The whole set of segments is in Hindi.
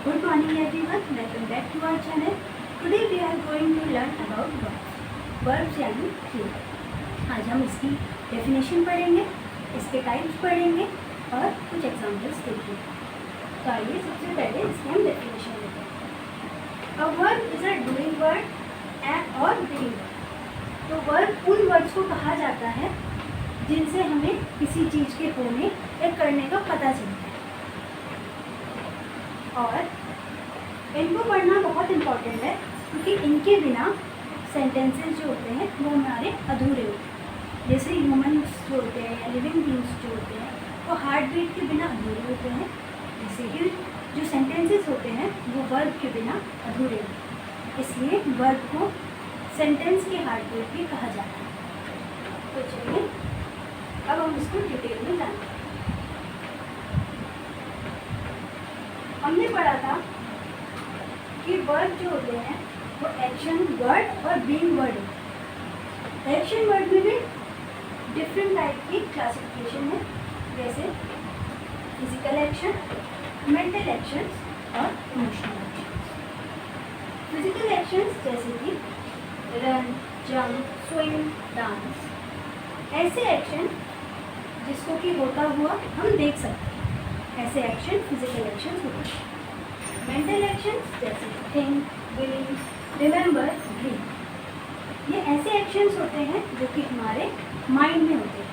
Good morning everyone, welcome back to our channel. Today we are going to learn about verbs. Verbs यानी क्रिया। आज हम इसकी डेफिनेशन पढ़ेंगे, इसके टाइप्स पढ़ेंगे और कुछ एग्जांपल्स देखेंगे। तो आइए सबसे पहले इसकी हम डेफिनेशन लेते हैं। A verb is a doing word और being word। तो वर्ब उन वर्ड्स को कहा जाता है जिनसे हमें किसी चीज़ के होने या करने का पता चलता है, और इनको पढ़ना बहुत इम्पॉर्टेंट है क्योंकि इनके बिना सेंटेंसेस जो होते हैं वो हमारे अधूरे होते हैं। जैसे ह्यूमन्स जो होते हैं या लिविंग बींग्स जो होते हैं वो हार्ट बीट के बिना अधूरे होते हैं, जैसे कि जो सेंटेंसेस होते हैं वो वर्ब के बिना अधूरे होते हैं। इसलिए वर्ब को सेंटेंस के हार्ट बीट भी कहा जाता है। तो चलिए अब हम इसको डिटेल में जानते हैं। हमने पढ़ा था कि वर्ब जो होते हैं वो एक्शन वर्ड और बीइंग वर्ड होते हैं। एक्शन वर्ड में भी डिफरेंट टाइप की क्लासिफिकेशन है, जैसे फिजिकल एक्शन, मेंटल एक्शंस और इमोशनल एक्शंस। फिजिकल एक्शंस जैसे कि रन, जंप, स्विम, डांस, ऐसे एक्शन जिसको कि होता हुआ हम देख सकते हैं, ऐसे एक्शन फिजिकल एक्शंस होते हैं। मेंटल एक्शंस जैसे थिंक, बिलीव, रिमेंबर, ड्रीम, ये ऐसे एक्शंस होते हैं जो कि हमारे माइंड में होते हैं,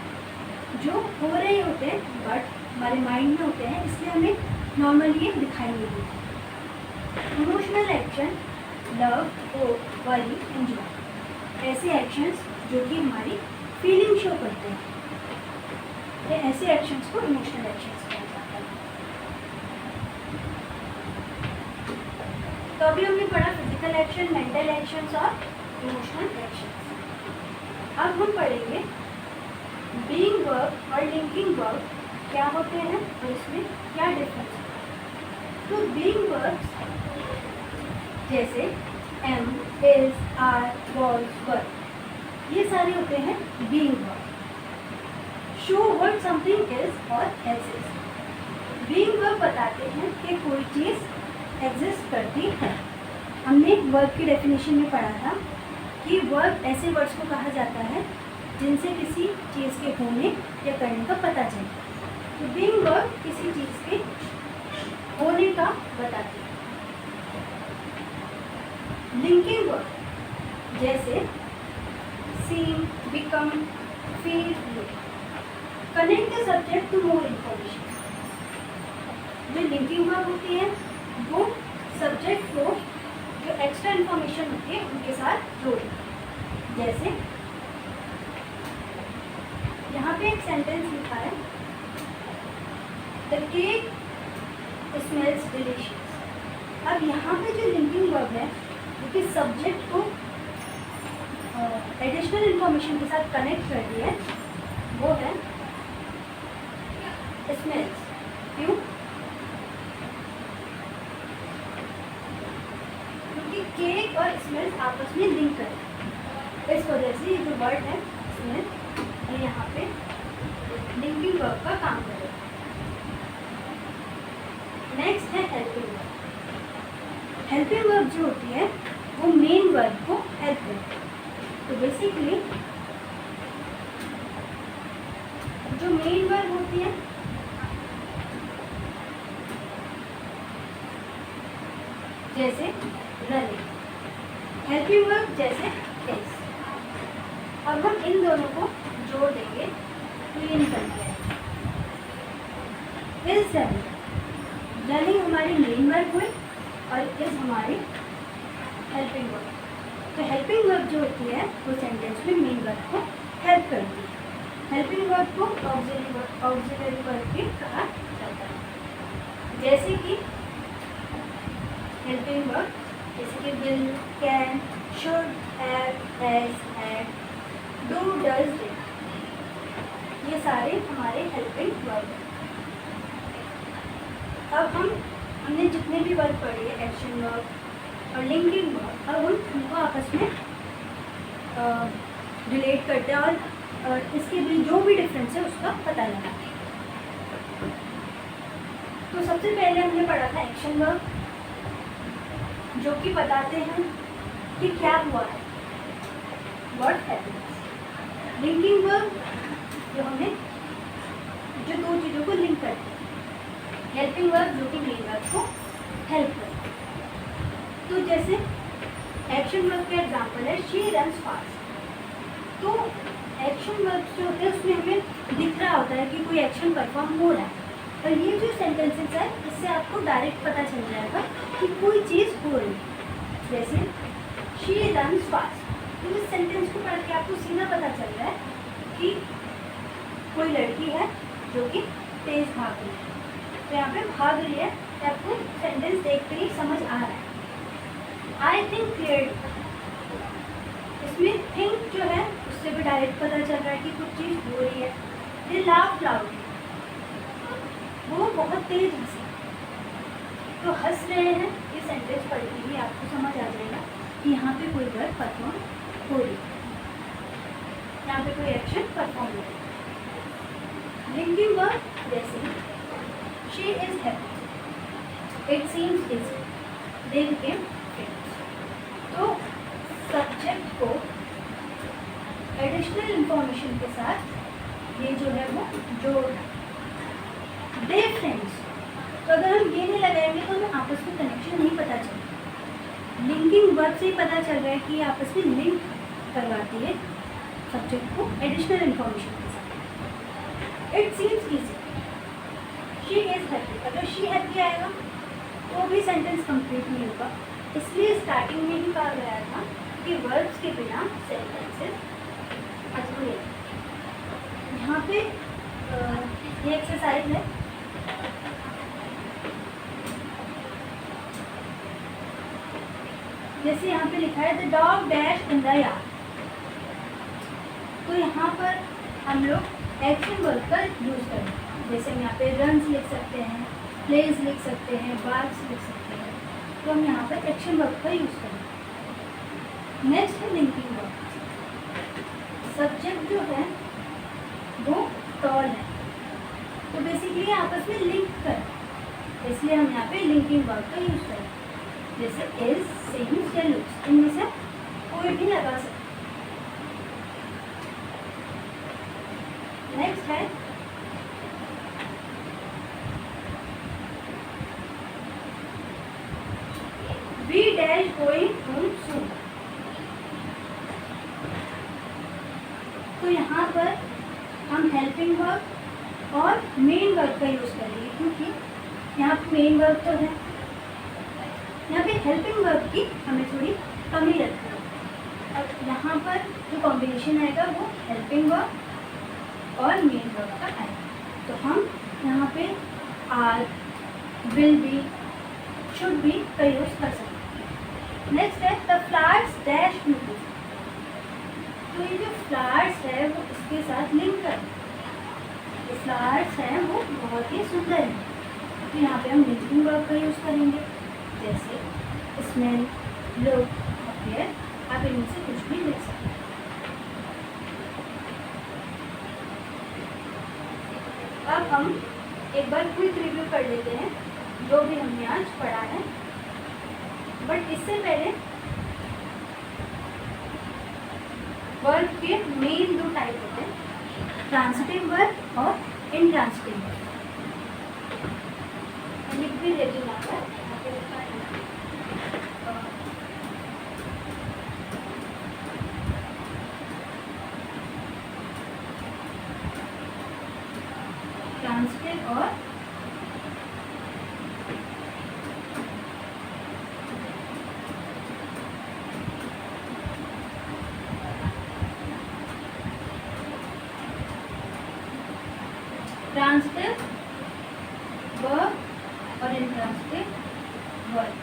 जो हो रहे होते हैं बट हमारे माइंड में होते हैं, इसलिए हमें नॉर्मली ये दिखाई नहीं देते। Emotional action love, hope, worry, enjoy, ऐसे एक्शंस जो कि हमारी फीलिंग शो करते हैं, ये ऐसे एक्शंस को इमोशनल एक्शंस कहा जाता है। तो अभी हमने पढ़ा फिजिकल एक्शन, मेंटल एक्शंस और इमोशनल एक्शंस। अब हम पढ़ेंगे बीइंग वर्ब और लिंकिंग वर्ब क्या होते हैं और इसमें क्या डिफरेंस है। तो बीइंग वर्ब्स जैसे एम, इज, आर, वॉज, वर, ये सारे होते हैं being verb. Show what something is और एग्जिस्ट। बीइंग वर्ब बताते हैं कि कोई चीज़ एग्जिस्ट करती है। हमने वर्ब की डेफिनेशन में पढ़ा था कि वर्ब ऐसे वर्ड्स को कहा जाता है जिनसे किसी चीज़ के होने या करने का पता चले। तो बीइंग वर्ब किसी चीज़ के होने का बताती है। लिंकिंग वर्ब जैसे seen, become, feel, look, connect the subject to more information. जो लिंकिंग वर्ब होती है वो सब्जेक्ट को जो एक्स्ट्रा इन्फॉर्मेशन होती है उनके साथ जोड़ती है। जैसे यहाँ पे एक सेंटेंस लिखा है, द केक स्मेल्स डिलीशियस। अब यहाँ पे जो लिंकिंग वर्ब है जो कि सब्जेक्ट को एडिशनल इन्फॉर्मेशन के साथ कनेक्ट कर दी है वो है स्मेल्स। क्यों? क्योंकि केक और स्मेल्स आपस में लिंक करते हैं, इस वजह से ये जो वर्ड है स्मेल ये यहाँ पे लिंकिंग वर्ब का काम करेगा। नेक्स्ट है हेल्पिंग वर्ब। हेल्पिंग वर्ब जो होती है वो मेन वर्ब को हेल्प करती है। तो बेसिकली जो मेन वर्ब होती है जैसे रनिंग, हेल्पिंग वर्ब जैसे इज। अब हम इन दोनों को जोड़ देंगे तो ये निकल जाएगा इज रनिंग। रनिंग हमारी मेन वर्ब हुई और इज हमारी हेल्पिंग वर्ब। तो हेल्पिंग वर्ब जो होती है वो सेंटेंस में मेन वर्ब को हेल्प करती है। हेल्पिंग वर्ब को ऑक्सिलरी वर्ब भी कहा जाता है। जैसे कि हेल्पिंग वर्ब जैसे कि will, can, should, have, has, had, do, does, did, ये सारे हमारे हेल्पिंग वर्ब हैं। अब हमने जितने भी वर्ब पढ़े एक्शन वर्ब और लिंकिंग वर्ब, अब हम उनको आपस में रिलेट करते हैं और इसके बीच जो भी डिफरेंस है उसका पता लगाते हैं। तो सबसे पहले हमने पढ़ा था एक्शन वर्ब जो कि बताते हैं कि क्या हुआ है, व्हाट हैपेंस। लिंकिंग वर्ब जो हमें जो दो चीज़ों को लिंक करते हैं, हेल्पिंग वर्ब जो कि मेन वर्ब को हेल्प करते हैं। तो जैसे एक्शन वर्ब का एग्जांपल है शी रन्स फास्ट। तो एक्शन वर्ब जो होते हैं उसमें हमें दिख रहा होता है कि कोई एक्शन परफॉर्म हो रहा है, और ये जो सेंटेंसेस है इससे आपको डायरेक्ट पता चल जाएगा कि कोई चीज़ हो रही है। जैसे शी रन्स फास्ट, तो इस सेंटेंस को पढ़ के आपको सीधा पता चल रहा है कि कोई लड़की है जो कि तेज भाग रही है। तो यहाँ पे भाग रही है, तो आपको सेंटेंस देखते ही समझ आ रहा है। आई थिंक क्लियरली, इसमें थिंक जो है उससे भी डायरेक्ट पता चल रहा है कि कुछ चीज़ हो रही है। दे लाफ लाउडली, वो बहुत तेज हंसे। तो हंस रहे हैं, ये सेंटेंस पढ़ते ही आपको समझ आ जाएगा कि यहाँ पे कोई वर्ब परफॉर्म हो रही है, यहाँ पे कोई एक्शन परफॉर्म हो रही है। लिंकिंग वर्ब जैसे she is happy, it seems easy, they became friends. तो सब्जेक्ट को एडिशनल इंफॉर्मेशन के साथ ये जो है वो जोड़ना। दे फ्रेंड्स, तो अगर हम ये नहीं लगाएंगे तो हमें आपस में कनेक्शन नहीं पता चलेगा। लिंकिंग वर्ब से ही पता चल रहा है कि आपस में लिंक करवाती है सब्जेक्ट को एडिशनल इंफॉर्मेशन के साथ। It seems easy, she is happy, अगर शी हैप्पी आएगा तो भी सेंटेंस कंप्लीट नहीं होगा। इसलिए स्टार्टिंग में ही कहा गया था कि वर्ब्स के बिना सेंटेंसेस अधूरे हैं। यहाँ पे ये एक्सरसाइज है, जैसे यहाँ पे लिखा है the dog dash in the yard. तो यहाँ पर हम लोग एक्शन वर्ब का यूज करें। जैसे हम यहाँ पे रन्स लिख सकते हैं, प्लेज लिख सकते हैं, बार्क्स लिख सकते हैं, तो हम यहाँ पर एक्शन वर्ब का यूज करें। नेक्स्ट है लिंकिंग वर्ब। सब्जेक्ट जो है वो टॉल है, तो बेसिकली आपस में लिंक करें, इसलिए हम यहाँ पे लिंकिंग वर्ब का यूज करें। जैसे इज, सीम्स या लुक्स, इनमें से कोई भी लगा सकते। नेक्स्ट है we dash going home soon. तो यहाँ पर हम हेल्पिंग वर्ब और मेन वर्ब का यूज करेंगे, क्योंकि यहाँ पे मेन वर्ब तो है, यहाँ पे हेल्पिंग वर्ब की हमें थोड़ी कमी रखनी है। अब यहाँ पर जो कॉम्बिनेशन आएगा वो हेल्पिंग वर्ब और मेन वर्ब का आएगा। तो हम यहाँ पे are, will be, should be का यूज कर सकते हैं। नेक्स्ट है द फ्लावर्स डैश ब्यूटीफुल। तो ये जो फ्लावर्स है वो इसके साथ लिंक कर, जो फ्लावर्स हैं वो बहुत ही सुंदर हैं, तो यहाँ पे हम लिंकिंग वर्ब का यूज करेंगे। जैसे स्मेल, लुक, अपीयर, आप इनमें से कुछ भी लिख सकते हैं। अब हम एक बार क्विक रिव्यू कर लेते हैं जो भी हमने आज पढ़ा है, बट इससे पहले वर्ब के मेन दो टाइप होते हैं, ट्रांसिटिव वर्ब और इनट्रांसिटिव वर्ब। लिख भी देती हूँ यहाँ पर, ट्रांसिटिव और ट्रांसिटिव वर्ब और इनट्रांसिटिव वर्ब।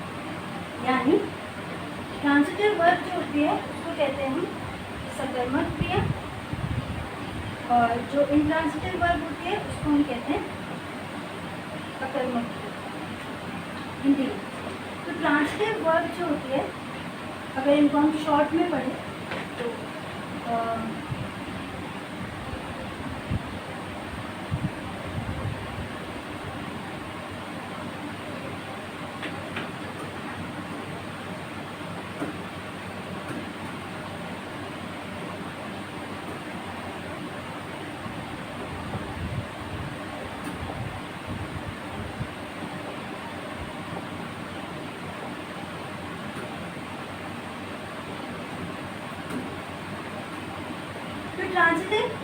यानी ट्रांसिटिव वर्ब जो होती है उसको कहते हैं हम सकर्मक क्रिया, और जो इनट्रांसिटिव वर्ब होती है उसको हम कहते हैं अकर्मक क्रिया हिंदी में। तो ट्रांसिटिव वर्ब जो होती है, अगर इनको हम शॉर्ट में पढ़ें तो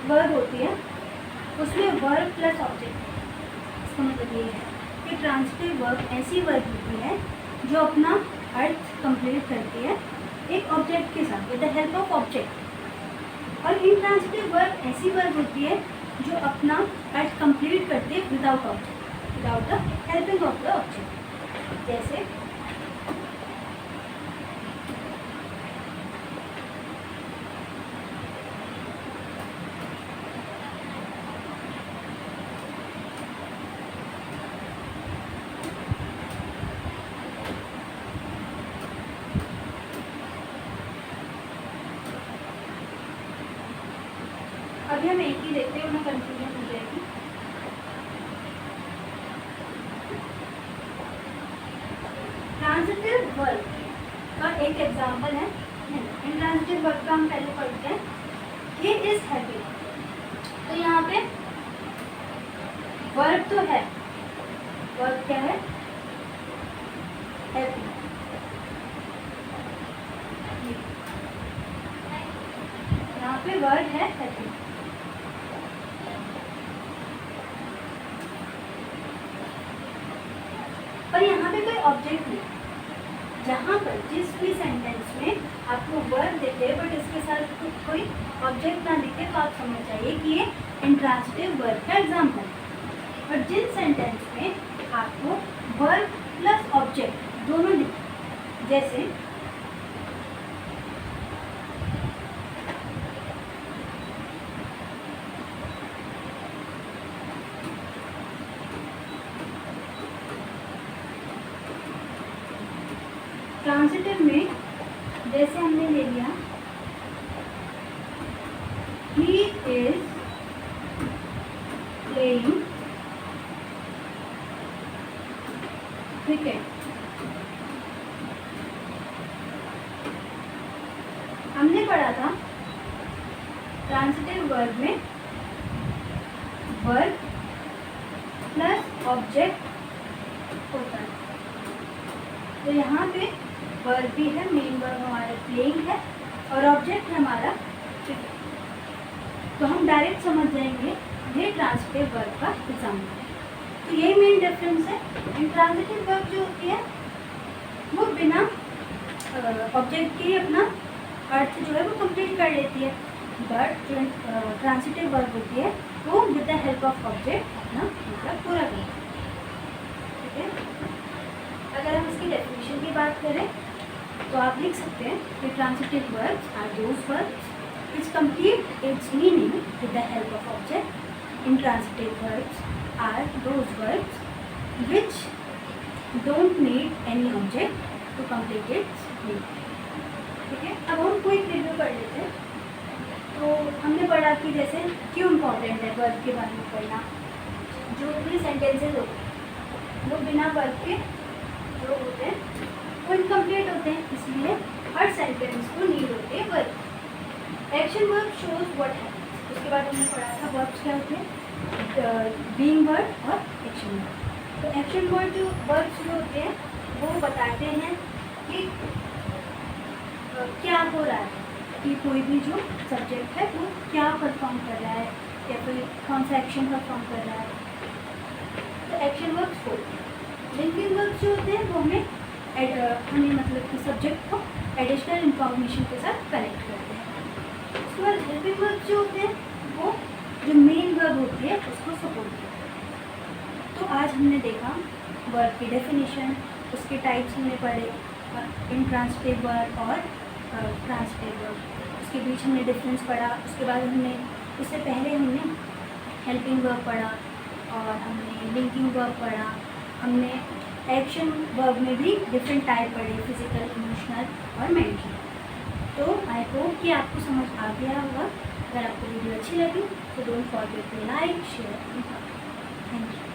वर्ब होती है उसमें वर्ब प्लस ऑब्जेक्ट। इसका मतलब ये है कि ट्रांजिटिव वर्ब ऐसी वर्ब होती है जो अपना अर्थ कंप्लीट करती है एक ऑब्जेक्ट के साथ, with the help of object. और इंट्रांजिटिव वर्ब ऐसी वर्ब होती है जो अपना अर्थ कंप्लीट करती है without object, without the helping of the object. जैसे अभी हम एक ही देखते हैं, उन्हें कंफ्यूजन हो जाएगी। ट्रांजिटिव वर्ब का एक एग्जांपल है, इंट्रांजिटिव वर्ब का हम पहले पढ़ते हैं, ही इज हैप्पी। तो यहाँ पे वर्ब तो है, वर्ब क्या है? हैप्पी। यहाँ पे वर्ब है हैप्पी। पर यहाँ पे कोई ऑब्जेक्ट नहीं। जहाँ पर जिस भी सेंटेंस में आपको वर्ब दिखे बट इसके साथ कोई ऑब्जेक्ट ना दिखे तो आप समझ जाइए कि ये इंट्रांजिटिव वर्ब का एग्जाम्पल है। और जिन सेंटेंस में आपको वर्ब प्लस ऑब्जेक्ट दोनों दिखे, जैसे ट्रांजिटिव में जैसे हमने ले लिया ही इज प्लेइंग क्रिकेट। हमने पढ़ा था ट्रांजिटिव वर्ब में वर्ब प्लस ऑब्जेक्ट होता है। तो यहाँ पे वर्ब भी है, मेन वर्ब हमारा प्लेइंग है और ऑब्जेक्ट है हमारा क्रिकेट। तो हम डायरेक्ट समझ जाएंगे ये ट्रांजिटिव वर्ब का एग्जाम्पल है। तो यही मेन डिफरेंस है। इंट्रांजिटिव वर्ब जो होती है वो बिना ऑब्जेक्ट के अपना अर्थ जो है वो कंप्लीट कर लेती है, बट जो ट्रांजिटिव वर्ब होती है वो with the help of object अपना मतलब पूरा करती है। ठीक है, अगर हम इसकी डेफिनेशन की बात करें तो आप लिख सकते हैं कि transitive verbs are those verbs which complete its meaning with the help of object. Intransitive verbs are those verbs which don't need any object to complete its meaning. ठीक है, अब हम क्विक रिव्यू कर लेते हैं। तो हमने पढ़ा कि जैसे क्यों इम्पोर्टेंट है वर्ब के बारे में पढ़ना। जो भी सेंटेंसेज होते हैं वो बिना वर्ब के जो होते हैं वो इनकम्प्लीट होते हैं, इसलिए हर सेंटेंस को नीड होती है verb. Action verb shows what happens. उसके बाद हमने पढ़ा था वर्ब्स क्या होते हैं, बीइंग वर्ब और एक्शन वर्ब। तो एक्शन वर्ब जो वर्ब्स जो होते हैं वो बताते हैं कि क्या हो रहा है, कि कोई भी जो सब्जेक्ट है वो क्या परफॉर्म कर रहा है या फिर कौन सा एक्शन परफॉर्म कर रहा है। तो एक्शन वर्ब्स होते हैं। लिंकिंग वर्ब्स जो होते हैं वो हमें मतलब कि सब्जेक्ट को एडिशनल इंफॉर्मेशन के साथ कनेक्ट करते हैं। उसके बाद हेल्पिंग वर्ब्स जो होते हैं वो जो मेन वर्ब होती है उसको सपोर्ट करते हैं। तो आज हमने देखा वर्ब की डेफिनेशन, उसके टाइप्स हमने पढ़े, इंट्रांजिटिव वर्ब और ट्रांजिटिव वर्ब, उसके बीच हमने डिफरेंस पढ़ा। उसके बाद उससे पहले हमने हेल्पिंग वर्ब पढ़ा और हमने लिंकिंग वर्ब पढ़ा। हमने एक्शन वर्ब में भी डिफरेंट टाइप पढ़े, फिजिकल, इमोशनल और मेंटल। तो आई होप कि आपको समझ आ गया होगा। अगर आपको वीडियो अच्छी लगी तो don't forget to like, share and comment. Thank you.